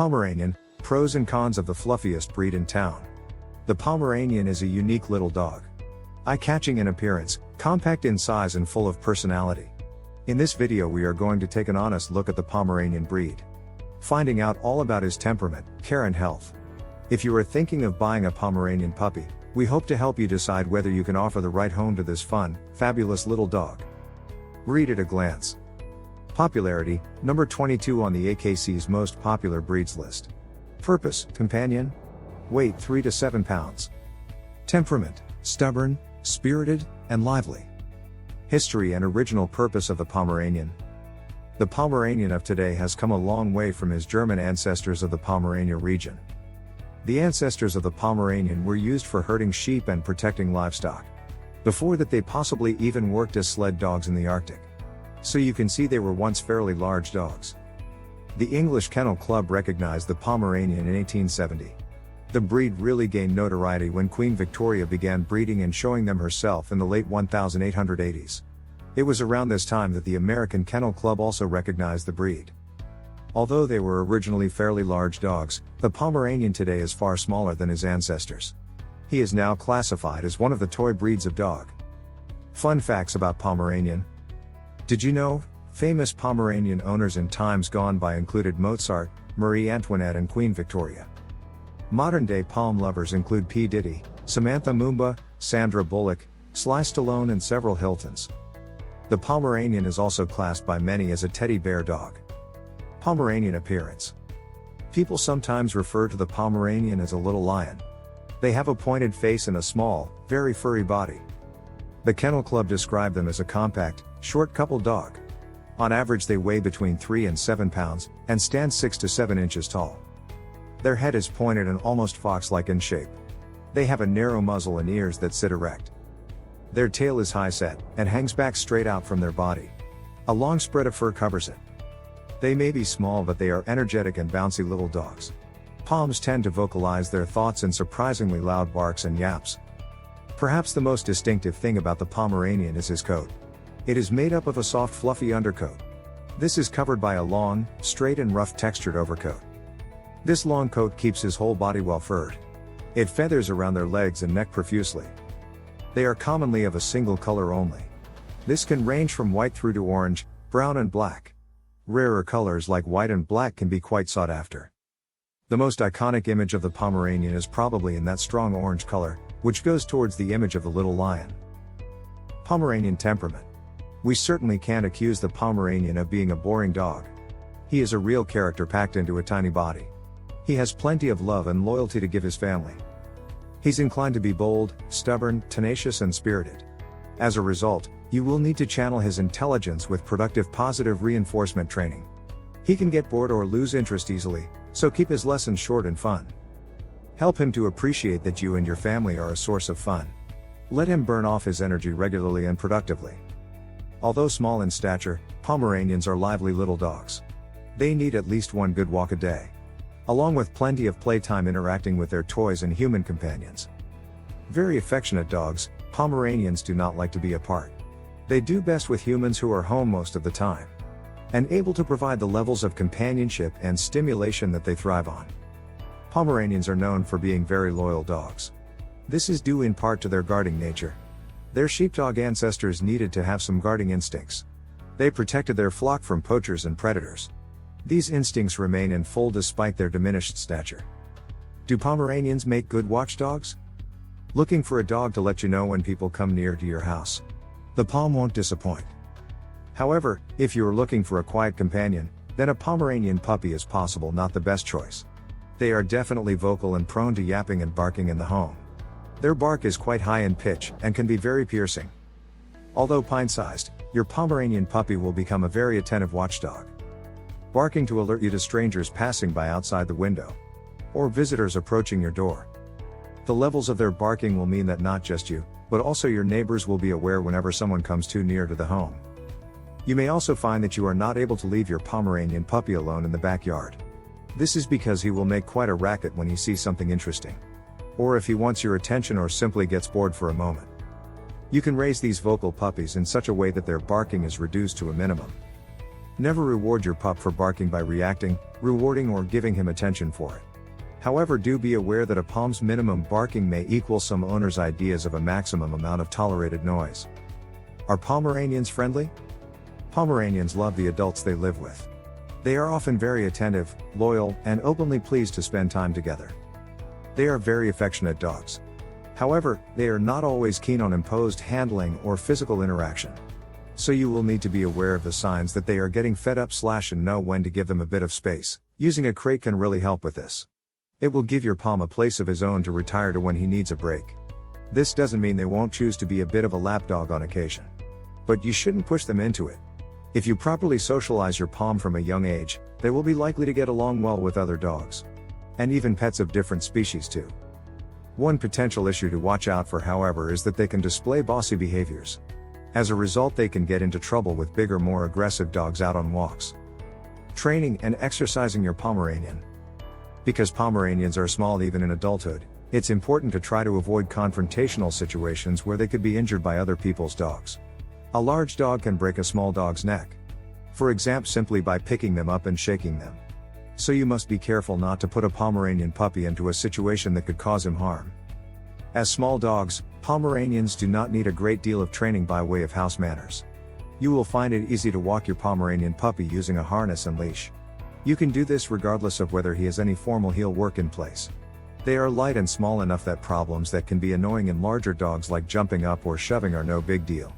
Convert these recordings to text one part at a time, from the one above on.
Pomeranian, pros and cons of the fluffiest breed in town. The Pomeranian is a unique little dog. Eye-catching in appearance, compact in size and full of personality. In this video we are going to take an honest look at the Pomeranian breed, finding out all about his temperament, care and health. If you are thinking of buying a Pomeranian puppy, we hope to help you decide whether you can offer the right home to this fun, fabulous little dog. Breed at a glance. Popularity, number 22 on the AKC's most popular breeds list. Purpose, companion. Weight 3 to 7 pounds. Temperament, stubborn, spirited, and lively. History and original purpose of the Pomeranian. The Pomeranian of today has come a long way from his German ancestors of the Pomerania region. The ancestors of the Pomeranian were used for herding sheep and protecting livestock. Before that they possibly even worked as sled dogs in the Arctic. So you can see they were once fairly large dogs. The English Kennel Club recognized the Pomeranian in 1870. The breed really gained notoriety when Queen Victoria began breeding and showing them herself in the late 1880s. It was around this time that the American Kennel Club also recognized the breed. Although they were originally fairly large dogs, the Pomeranian today is far smaller than his ancestors. He is now classified as one of the toy breeds of dog. Fun facts about Pomeranian. Did you know, famous Pomeranian owners in times gone by included Mozart, Marie Antoinette and Queen Victoria. Modern-day Pom lovers include P. Diddy, Samantha Mumba, Sandra Bullock, Sly Stallone and several Hiltons. The Pomeranian is also classed by many as a teddy bear dog. Pomeranian appearance. People sometimes refer to the Pomeranian as a little lion. They have a pointed face and a small, very furry body. The Kennel Club described them as a compact, short coupled dog. On average they weigh between 3 and 7 pounds, and stand 6 to 7 inches tall. Their head is pointed and almost fox-like in shape. They have a narrow muzzle and ears that sit erect. Their tail is high set, and hangs back straight out from their body. A long spread of fur covers it. They may be small but they are energetic and bouncy little dogs. Poms tend to vocalize their thoughts in surprisingly loud barks and yaps. Perhaps the most distinctive thing about the Pomeranian is his coat. It is made up of a soft fluffy undercoat. This is covered by a long, straight and rough textured overcoat. This long coat keeps his whole body well furred. It feathers around their legs and neck profusely. They are commonly of a single color only. This can range from white through to orange, brown and black. Rarer colors like white and black can be quite sought after. The most iconic image of the Pomeranian is probably in that strong orange color, which goes towards the image of the little lion. Pomeranian temperament. We certainly can't accuse the Pomeranian of being a boring dog. He is a real character packed into a tiny body. He has plenty of love and loyalty to give his family. He's inclined to be bold, stubborn, tenacious and spirited. As a result, you will need to channel his intelligence with productive positive reinforcement training. He can get bored or lose interest easily, so keep his lessons short and fun. Help him to appreciate that you and your family are a source of fun. Let him burn off his energy regularly and productively. Although small in stature, Pomeranians are lively little dogs. They need at least one good walk a day, along with plenty of playtime interacting with their toys and human companions. Very affectionate dogs, Pomeranians do not like to be apart. They do best with humans who are home most of the time, and able to provide the levels of companionship and stimulation that they thrive on. Pomeranians are known for being very loyal dogs. This is due in part to their guarding nature. Their sheepdog ancestors needed to have some guarding instincts. They protected their flock from poachers and predators. These instincts remain in full despite their diminished stature. Do Pomeranians make good watchdogs? Looking for a dog to let you know when people come near to your house? The Pom won't disappoint. However, if you are looking for a quiet companion, then a Pomeranian puppy is possible not the best choice. They are definitely vocal and prone to yapping and barking in the home. Their bark is quite high in pitch and can be very piercing. Although pint-sized, your Pomeranian puppy will become a very attentive watchdog, barking to alert you to strangers passing by outside the window, or visitors approaching your door. The levels of their barking will mean that not just you, but also your neighbors will be aware whenever someone comes too near to the home. You may also find that you are not able to leave your Pomeranian puppy alone in the backyard. This is because he will make quite a racket when he sees something interesting, or if he wants your attention or simply gets bored for a moment. You can raise these vocal puppies in such a way that their barking is reduced to a minimum. Never reward your pup for barking by reacting, rewarding or giving him attention for it. However, do be aware that a Pom's minimum barking may equal some owners' ideas of a maximum amount of tolerated noise. Are Pomeranians friendly? Pomeranians love the adults they live with. They are often very attentive, loyal, and openly pleased to spend time together. They are very affectionate dogs. However, they are not always keen on imposed handling or physical interaction. So you will need to be aware of the signs that they are getting fed up and know when to give them a bit of space. Using a crate can really help with this. It will give your Pom a place of his own to retire to when he needs a break. This doesn't mean they won't choose to be a bit of a lapdog on occasion. But you shouldn't push them into it. If you properly socialize your Pom from a young age, they will be likely to get along well with other dogs. And even pets of different species too. One potential issue to watch out for, however, is that they can display bossy behaviors. As a result, they can get into trouble with bigger, more aggressive dogs out on walks. Training and exercising your Pomeranian. Because Pomeranians are small even in adulthood, it's important to try to avoid confrontational situations where they could be injured by other people's dogs. A large dog can break a small dog's neck. For example, simply by picking them up and shaking them. So you must be careful not to put a Pomeranian puppy into a situation that could cause him harm. As small dogs, Pomeranians do not need a great deal of training by way of house manners. You will find it easy to walk your Pomeranian puppy using a harness and leash. You can do this regardless of whether he has any formal heel work in place. They are light and small enough that problems that can be annoying in larger dogs like jumping up or shoving are no big deal.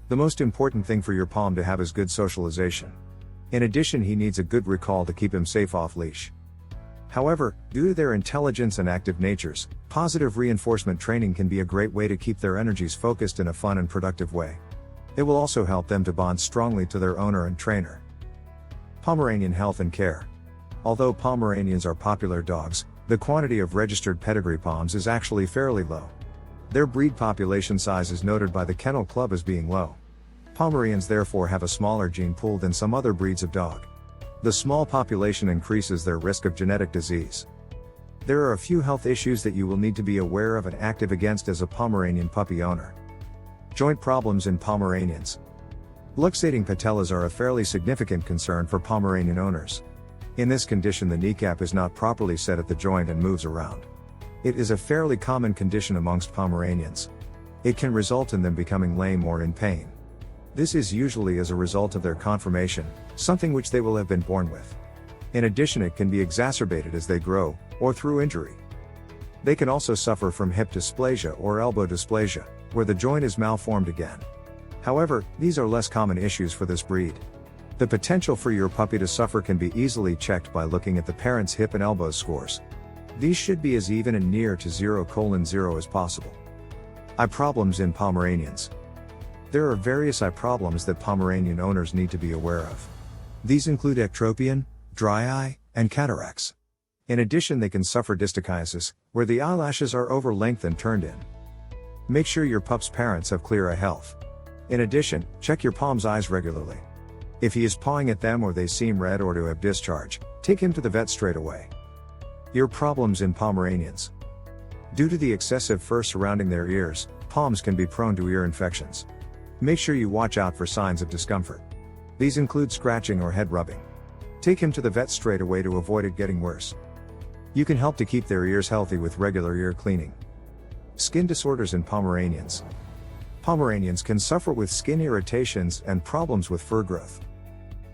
The most important thing for your Pom to have is good socialization. In addition, he needs a good recall to keep him safe off leash. However, due to their intelligence and active natures, positive reinforcement training can be a great way to keep their energies focused in a fun and productive way. It will also help them to bond strongly to their owner and trainer. Pomeranian health and care. Although Pomeranians are popular dogs, the quantity of registered pedigree Poms is actually fairly low. Their breed population size is noted by the Kennel Club as being low. Pomeranians therefore have a smaller gene pool than some other breeds of dog. The small population increases their risk of genetic disease. There are a few health issues that you will need to be aware of and active against as a Pomeranian puppy owner. Joint problems in Pomeranians. Luxating patellas are a fairly significant concern for Pomeranian owners. In this condition, the kneecap is not properly set at the joint and moves around. It is a fairly common condition amongst Pomeranians. It can result in them becoming lame or in pain. This is usually as a result of their conformation, something which they will have been born with. In addition, it can be exacerbated as they grow, or through injury. They can also suffer from hip dysplasia or elbow dysplasia, where the joint is malformed again. However, these are less common issues for this breed. The potential for your puppy to suffer can be easily checked by looking at the parent's hip and elbow scores. These should be as even and near to 0,0 as possible. Eye problems in Pomeranians. There are various eye problems that Pomeranian owners need to be aware of. These include ectropion, dry eye, and cataracts. In addition, they can suffer dystochiasis, where the eyelashes are over-lengthed and turned in. Make sure your pup's parents have clear eye health. In addition, check your Pom's eyes regularly. If he is pawing at them or they seem red or to have discharge, take him to the vet straight away. Ear problems in Pomeranians. Due to the excessive fur surrounding their ears, Poms can be prone to ear infections. Make sure you watch out for signs of discomfort. These include scratching or head rubbing. Take him to the vet straight away to avoid it getting worse. You can help to keep their ears healthy with regular ear cleaning. Skin disorders in Pomeranians. Pomeranians can suffer with skin irritations and problems with fur growth.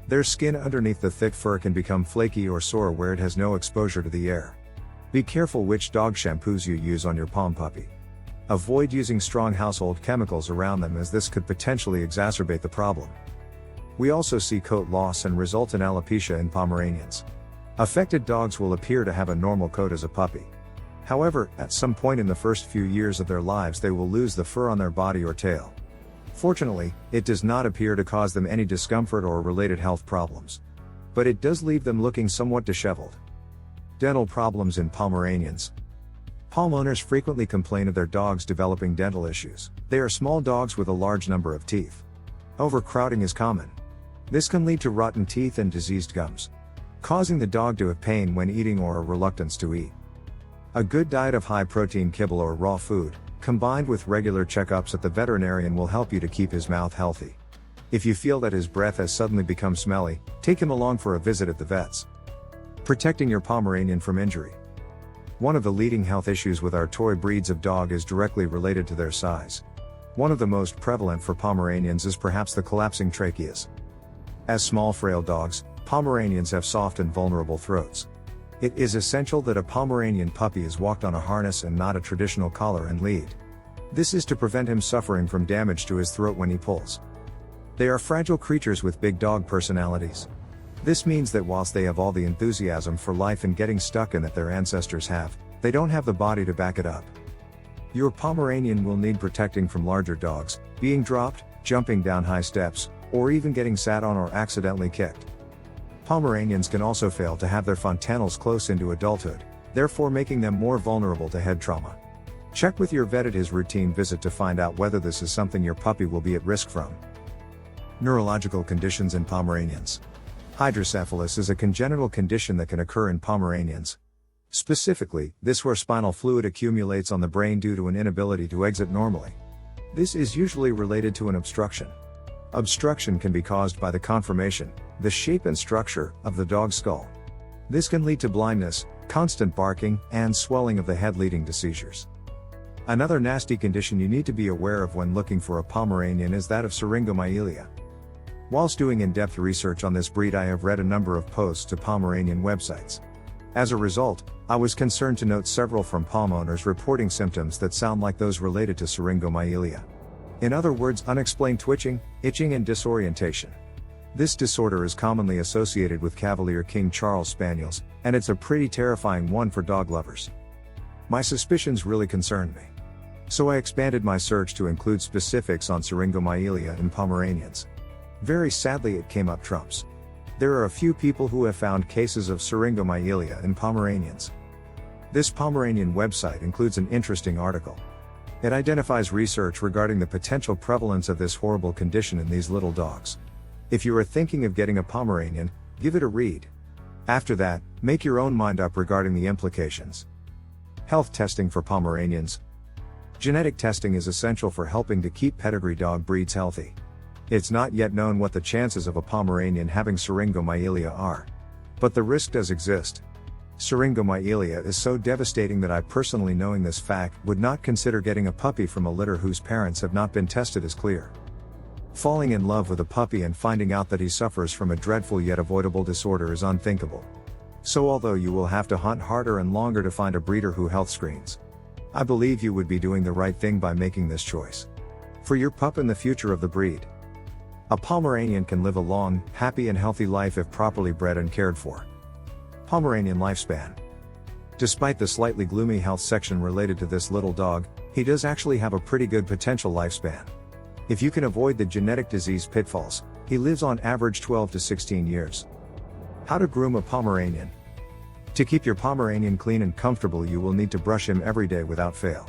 Their skin underneath the thick fur can become flaky or sore where it has no exposure to the air. Be careful which dog shampoos you use on your Pom puppy. Avoid using strong household chemicals around them, as this could potentially exacerbate the problem. We also see coat loss and result in alopecia in Pomeranians. Affected dogs will appear to have a normal coat as a puppy. However, at some point in the first few years of their lives they will lose the fur on their body or tail. Fortunately, it does not appear to cause them any discomfort or related health problems. But it does leave them looking somewhat disheveled. Dental problems in Pomeranians. Pom owners frequently complain of their dogs developing dental issues. They are small dogs with a large number of teeth. Overcrowding is common. This can lead to rotten teeth and diseased gums, causing the dog to have pain when eating or a reluctance to eat. A good diet of high-protein kibble or raw food, combined with regular checkups at the veterinarian, will help you to keep his mouth healthy. If you feel that his breath has suddenly become smelly, take him along for a visit at the vet's. Protecting your Pomeranian from injury. One of the leading health issues with our toy breeds of dog is directly related to their size. One of the most prevalent for Pomeranians is perhaps the collapsing tracheas. As small frail dogs, Pomeranians have soft and vulnerable throats. It is essential that a Pomeranian puppy is walked on a harness and not a traditional collar and lead. This is to prevent him suffering from damage to his throat when he pulls. They are fragile creatures with big dog personalities. This means that whilst they have all the enthusiasm for life and getting stuck in that their ancestors have, they don't have the body to back it up. Your Pomeranian will need protecting from larger dogs, being dropped, jumping down high steps, or even getting sat on or accidentally kicked. Pomeranians can also fail to have their fontanelles close into adulthood, therefore making them more vulnerable to head trauma. Check with your vet at his routine visit to find out whether this is something your puppy will be at risk from. Neurological conditions in Pomeranians. Hydrocephalus is a congenital condition that can occur in Pomeranians. Specifically, this where spinal fluid accumulates on the brain due to an inability to exit normally. This is usually related to an obstruction. Obstruction can be caused by the conformation, the shape and structure, of the dog's skull. This can lead to blindness, constant barking, and swelling of the head leading to seizures. Another nasty condition you need to be aware of when looking for a Pomeranian is that of syringomyelia. Whilst doing in-depth research on this breed, I have read a number of posts to Pomeranian websites. As a result, I was concerned to note several from Pom owners reporting symptoms that sound like those related to syringomyelia. In other words, unexplained twitching, itching and disorientation. This disorder is commonly associated with Cavalier King Charles Spaniels, and it's a pretty terrifying one for dog lovers. My suspicions really concerned me. So I expanded my search to include specifics on syringomyelia in Pomeranians. Very sadly, it came up trumps. There are a few people who have found cases of syringomyelia in Pomeranians. This Pomeranian website includes an interesting article. It identifies research regarding the potential prevalence of this horrible condition in these little dogs. If you are thinking of getting a Pomeranian, give it a read. After that, make your own mind up regarding the implications. Health testing for Pomeranians. Genetic testing is essential for helping to keep pedigree dog breeds healthy. It's not yet known what the chances of a Pomeranian having syringomyelia are. But the risk does exist. Syringomyelia is so devastating that I personally, knowing this fact, would not consider getting a puppy from a litter whose parents have not been tested as clear. Falling in love with a puppy and finding out that he suffers from a dreadful yet avoidable disorder is unthinkable. So although you will have to hunt harder and longer to find a breeder who health screens, I believe you would be doing the right thing by making this choice. For your pup and the future of the breed. A Pomeranian can live a long, happy and healthy life if properly bred and cared for. Pomeranian lifespan. Despite the slightly gloomy health section related to this little dog, he does actually have a pretty good potential lifespan. If you can avoid the genetic disease pitfalls, he lives on average 12 to 16 years. How to groom a Pomeranian. To keep your Pomeranian clean and comfortable, you will need to brush him every day without fail.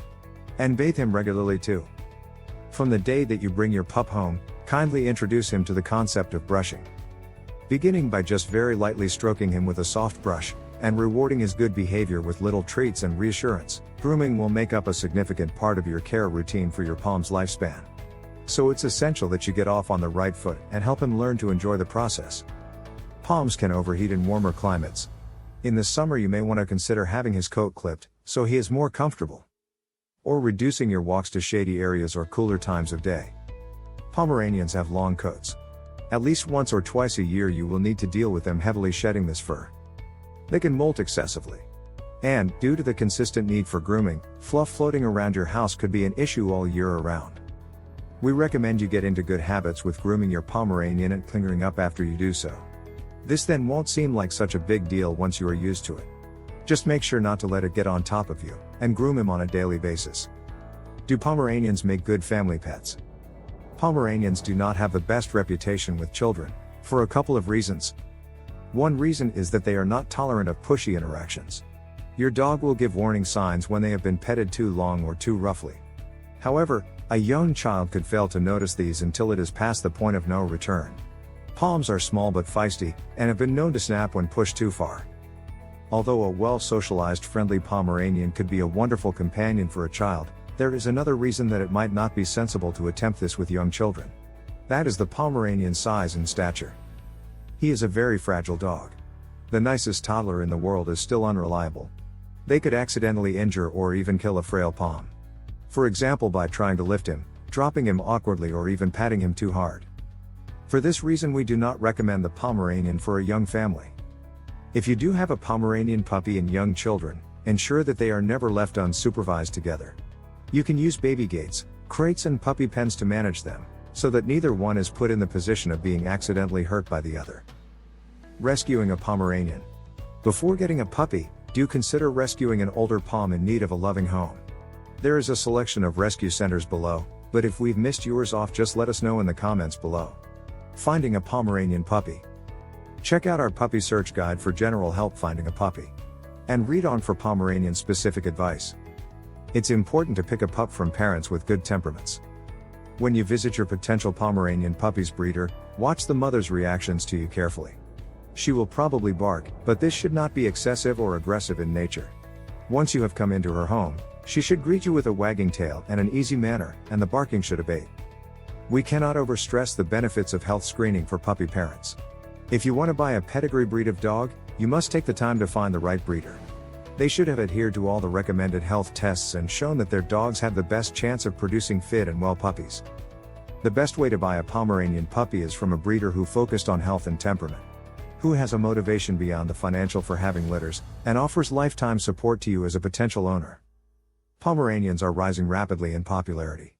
And bathe him regularly too. From the day that you bring your pup home, kindly introduce him to the concept of brushing. Beginning by just very lightly stroking him with a soft brush, and rewarding his good behavior with little treats and reassurance, grooming will make up a significant part of your care routine for your Pom's lifespan. So it's essential that you get off on the right foot and help him learn to enjoy the process. Poms can overheat in warmer climates. In the summer, you may want to consider having his coat clipped, so he is more comfortable. Or reducing your walks to shady areas or cooler times of day. Pomeranians have long coats. At least once or twice a year you will need to deal with them heavily shedding this fur. They can molt excessively. And, due to the consistent need for grooming, fluff floating around your house could be an issue all year around. We recommend you get into good habits with grooming your Pomeranian and cleaning up after you do so. This then won't seem like such a big deal once you are used to it. Just make sure not to let it get on top of you, and groom him on a daily basis. Do Pomeranians make good family pets? Pomeranians do not have the best reputation with children, for a couple of reasons. One reason is that they are not tolerant of pushy interactions. Your dog will give warning signs when they have been petted too long or too roughly. However, a young child could fail to notice these until it is past the point of no return. Poms are small but feisty, and have been known to snap when pushed too far. Although a well-socialized friendly Pomeranian could be a wonderful companion for a child, there is another reason that it might not be sensible to attempt this with young children. That is the Pomeranian size and stature. He is a very fragile dog. The nicest toddler in the world is still unreliable. They could accidentally injure or even kill a frail Pom. For example, by trying to lift him, dropping him awkwardly, or even patting him too hard. For this reason, we do not recommend the Pomeranian for a young family. If you do have a Pomeranian puppy and young children, ensure that they are never left unsupervised together. You can use baby gates, crates and puppy pens to manage them, so that neither one is put in the position of being accidentally hurt by the other. Rescuing a Pomeranian. Before getting a puppy, do consider rescuing an older Pom in need of a loving home. There is a selection of rescue centers below, but if we've missed yours off, just let us know in the comments below. Finding a Pomeranian puppy. Check out our puppy search guide for general help finding a puppy. And read on for Pomeranian specific advice. It's important to pick a pup from parents with good temperaments. When you visit your potential Pomeranian puppy's breeder, watch the mother's reactions to you carefully. She will probably bark, but this should not be excessive or aggressive in nature. Once you have come into her home, she should greet you with a wagging tail and an easy manner, and the barking should abate. We cannot overstress the benefits of health screening for puppy parents. If you want to buy a pedigree breed of dog, you must take the time to find the right breeder. They should have adhered to all the recommended health tests and shown that their dogs have the best chance of producing fit and well puppies. The best way to buy a Pomeranian puppy is from a breeder who focused on health and temperament, who has a motivation beyond the financial for having litters, and offers lifetime support to you as a potential owner. Pomeranians are rising rapidly in popularity.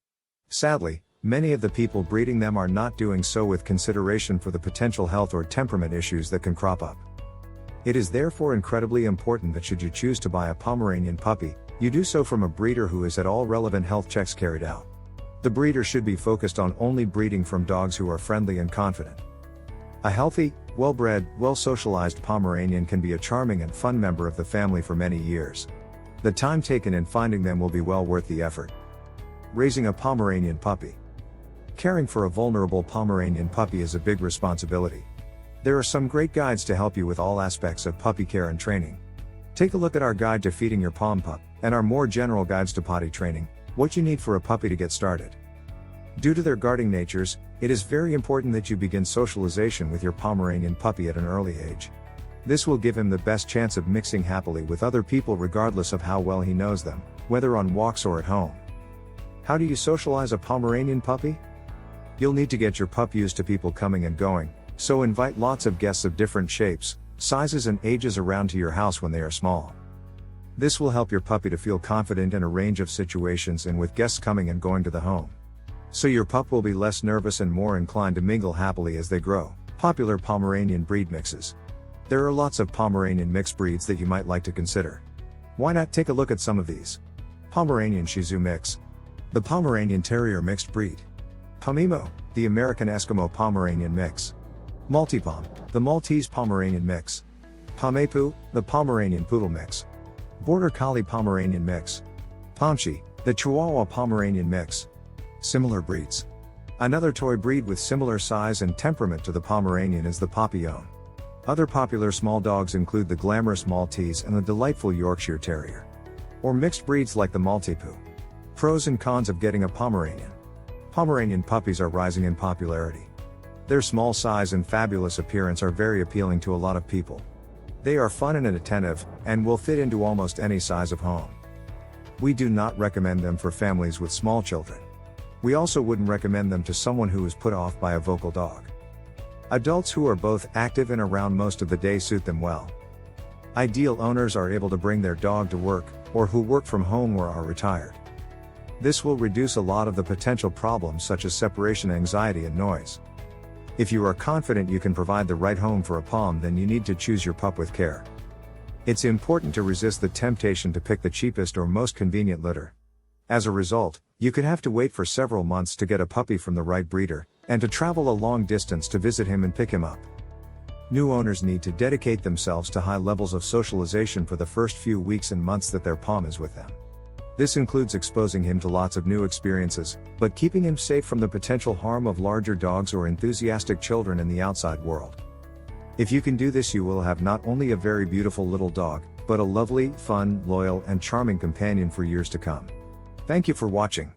Sadly, many of the people breeding them are not doing so with consideration for the potential health or temperament issues that can crop up. It is therefore incredibly important that should you choose to buy a Pomeranian puppy, you do so from a breeder who has had all relevant health checks carried out. The breeder should be focused on only breeding from dogs who are friendly and confident. A healthy, well-bred, well-socialized Pomeranian can be a charming and fun member of the family for many years. The time taken in finding them will be well worth the effort. Raising a Pomeranian puppy. Caring for a vulnerable Pomeranian puppy is a big responsibility. There are some great guides to help you with all aspects of puppy care and training. Take a look at our guide to feeding your Pom pup, and our more general guides to potty training, what you need for a puppy to get started. Due to their guarding natures, it is very important that you begin socialization with your Pomeranian puppy at an early age. This will give him the best chance of mixing happily with other people regardless of how well he knows them, whether on walks or at home. How do you socialize a Pomeranian puppy? You'll need to get your pup used to people coming and going, so invite lots of guests of different shapes, sizes and ages around to your house when they are small. This will help your puppy to feel confident in a range of situations and with guests coming and going to the home. So your pup will be less nervous and more inclined to mingle happily as they grow. Popular Pomeranian breed mixes. There are lots of Pomeranian mixed breeds that you might like to consider. Why not take a look at some of these? Pomeranian Shih Tzu mix. The Pomeranian Terrier mixed breed. Pomimo, the American Eskimo Pomeranian mix. Maltipom, the Maltese Pomeranian mix. Pomepu, the Pomeranian Poodle mix. Border Collie Pomeranian mix. Pomchi, the Chihuahua Pomeranian mix. Similar breeds. Another toy breed with similar size and temperament to the Pomeranian is the Papillon. Other popular small dogs include the glamorous Maltese and the delightful Yorkshire Terrier. Or mixed breeds like the Maltipoo. Pros and cons of getting a Pomeranian. Pomeranian puppies are rising in popularity. Their small size and fabulous appearance are very appealing to a lot of people. They are fun and attentive, and will fit into almost any size of home. We do not recommend them for families with small children. We also wouldn't recommend them to someone who is put off by a vocal dog. Adults who are both active and around most of the day suit them well. Ideal owners are able to bring their dog to work, or who work from home or are retired. This will reduce a lot of the potential problems such as separation anxiety and noise. If you are confident you can provide the right home for a Pom, then you need to choose your pup with care. It's important to resist the temptation to pick the cheapest or most convenient litter. As a result, you could have to wait for several months to get a puppy from the right breeder, and to travel a long distance to visit him and pick him up. New owners need to dedicate themselves to high levels of socialization for the first few weeks and months that their Pom is with them. This includes exposing him to lots of new experiences, but keeping him safe from the potential harm of larger dogs or enthusiastic children in the outside world. If you can do this, you will have not only a very beautiful little dog, but a lovely, fun, loyal, and charming companion for years to come. Thank you for watching.